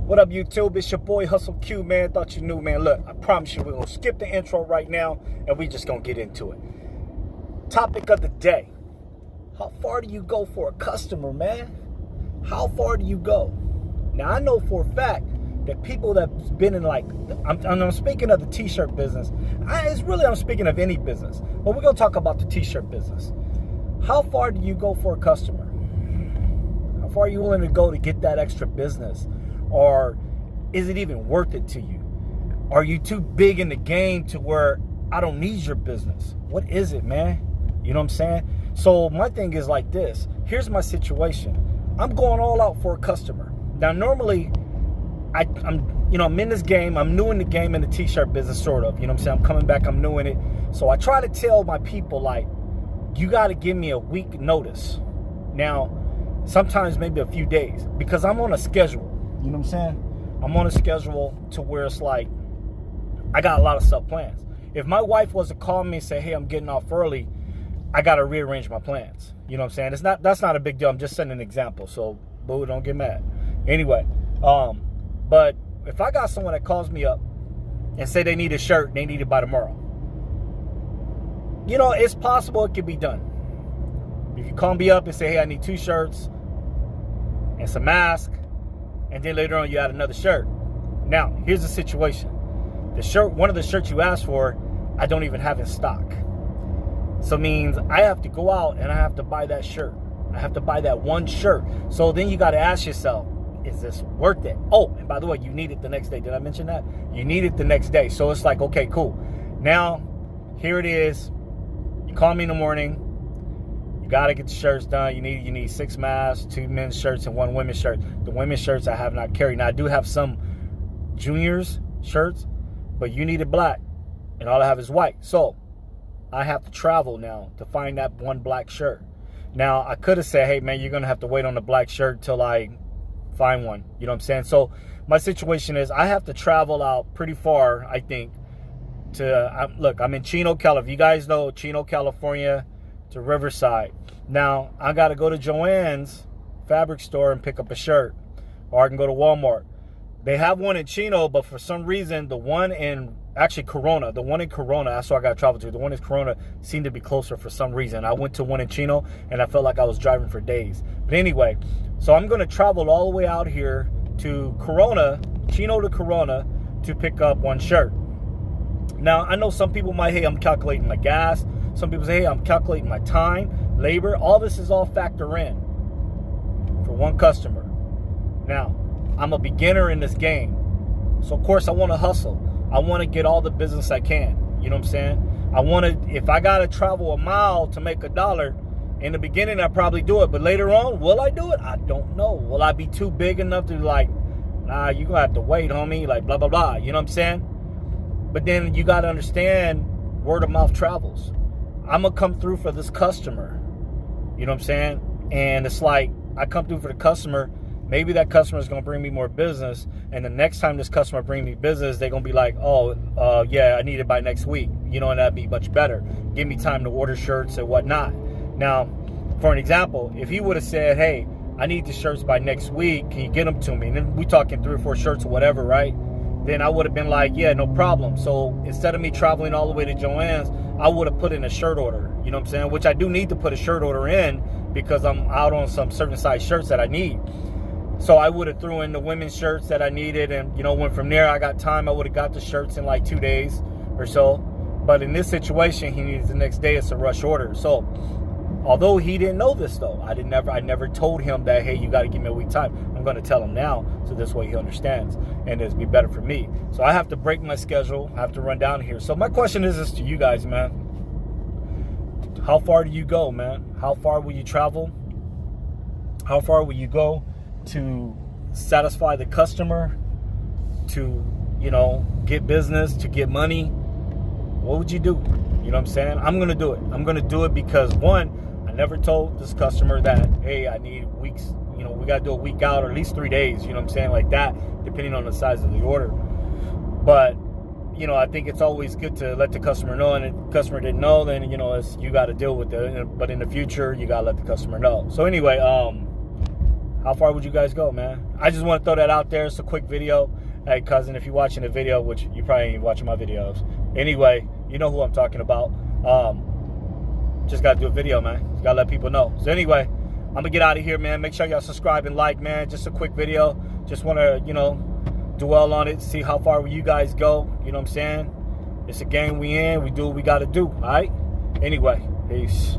What up, YouTube? It's your boy Hustle Q, man. Thought you knew, man. Look, I promise you we're going to skip the intro right now, and we just going to get into it. Topic of the day. How far do you go for a customer, man? How far do you go? Now, I know for a fact that people that's been in, like, I'm speaking of the t-shirt business. I'm speaking of any business. But we're going to talk about the t-shirt business. How far do you go for a customer? How far are you willing to go to get that extra business? Or is it even worth it to you? Are you too big in the game to where I don't need your business? What is it, man? You know what I'm saying? So my thing is like this. Here's my situation. I'm going all out for a customer. Now, normally, I'm in this game. I'm new in the game in the t-shirt business, sort of. You know what I'm saying? I'm coming back. I'm new in it. So I try to tell my people, like, you got to give me a week notice. Now, sometimes maybe a few days, because I'm on a schedule. You know what I'm saying? I'm on a schedule to where it's like, I got a lot of stuff plans. If my wife was to call me and say, hey, I'm getting off early, I got to rearrange my plans. You know what I'm saying? That's not a big deal. I'm just setting an example. So, boo, don't get mad. Anyway, but if I got someone that calls me up and say they need a shirt and they need it by tomorrow, you know, it's possible it could be done. If you call me up and say, hey, I need 2 shirts and some masks, and then later on you add another shirt. Now, here's the situation. One of the shirts you asked for, I don't even have in stock. So it means I have to go out and I have to buy that shirt. I have to buy that one shirt. So then you got to ask yourself, is this worth it? Oh, and by the way, you need it the next day. Did I mention that? You need it the next day. So it's like, okay, cool. Now, here it is. You call me in the morning. You got to get the shirts done. You need 6 masks, 2 men's shirts, and 1 women's shirt. The women's shirts I have not carried. Now, I do have some juniors shirts, but you need it black, and all I have is white. So I have to travel now to find that one black shirt. Now, I could have said, hey, man, you're going to have to wait on the black shirt till I find one. You know what I'm saying? So my situation is I have to travel out pretty far, I think, look, I'm in Chino, California. You guys know Chino, California, to Riverside. Now, I got to go to Joann's fabric store and pick up a shirt. Or I can go to Walmart. They have one in Chino, but for some reason, the one in Corona, that's where I got to travel to. The one in Corona seemed to be closer for some reason. I went to one in Chino, and I felt like I was driving for days. But anyway, so I'm going to travel all the way out here to Corona, Chino to Corona, to pick up one shirt. Now, I know some people might, hey, I'm calculating my gas. Some people say, hey, I'm calculating my time, labor. All this is all factor in for one customer. Now, I'm a beginner in this game. So, of course, I want to hustle. I want to get all the business I can. You know what I'm saying? If I got to travel a mile to make $1, in the beginning, I'll probably do it. But later on, will I do it? I don't know. Will I be too big enough to like, nah, you're going to have to wait, homie, like blah, blah, blah. You know what I'm saying? But then you got to understand word of mouth travels. I'm going to come through for this customer. You know what I'm saying? And it's like, I come through for the customer. Maybe that customer is going to bring me more business. And the next time this customer brings me business, they're going to be like, oh, yeah, I need it by next week. You know, and that'd be much better. Give me time to order shirts and whatnot. Now, for an example, if he would have said, hey, I need the shirts by next week. Can you get them to me? And then we talking 3 or 4 shirts or whatever, right? Then I would have been like, yeah, no problem. So instead of me traveling all the way to Joann's, I would have put in a shirt order. You know what I'm saying? Which I do need to put a shirt order in because I'm out on some certain size shirts that I need. So I would have threw in the women's shirts that I needed. And, you know, when from there I got time, I would have got the shirts in like 2 days or so. But in this situation, he needs the next day. It's a rush order. So although he didn't know this, though, I never told him that, hey, you got to give me a week time. I'm going to tell him now, so this way he understands, and it'll be better for me. So I have to break my schedule. I have to run down here. So my question is this to you guys, man. How far do you go, man? How far will you travel? How far will you go to satisfy the customer, to, you know, get business, to get money? What would you do? You know what I'm saying? I'm going to do it. I'm going to do it because, one, I never told this customer that, hey, I need weeks, you know, we got to do a week out or at least 3 days, you know what I'm saying, like that, depending on the size of the order. But, you know, I think it's always good to let the customer know, and if the customer didn't know, then, you know, you got to deal with it. But in the future, you got to let the customer know. So anyway, How far would you guys go, man? I just want to throw that out there. It's a quick video. Hey, cousin, if you're watching the video, which you probably ain't watching my videos. Anyway, you know who I'm talking about. Just got to do a video, man. Just got to let people know. So anyway, I'm going to get out of here, man. Make sure y'all subscribe and like, man. Just a quick video. Just want to, you know, dwell on it, see how far you guys go. You know what I'm saying? It's a game we in. We do what we got to do, all right? Anyway, peace.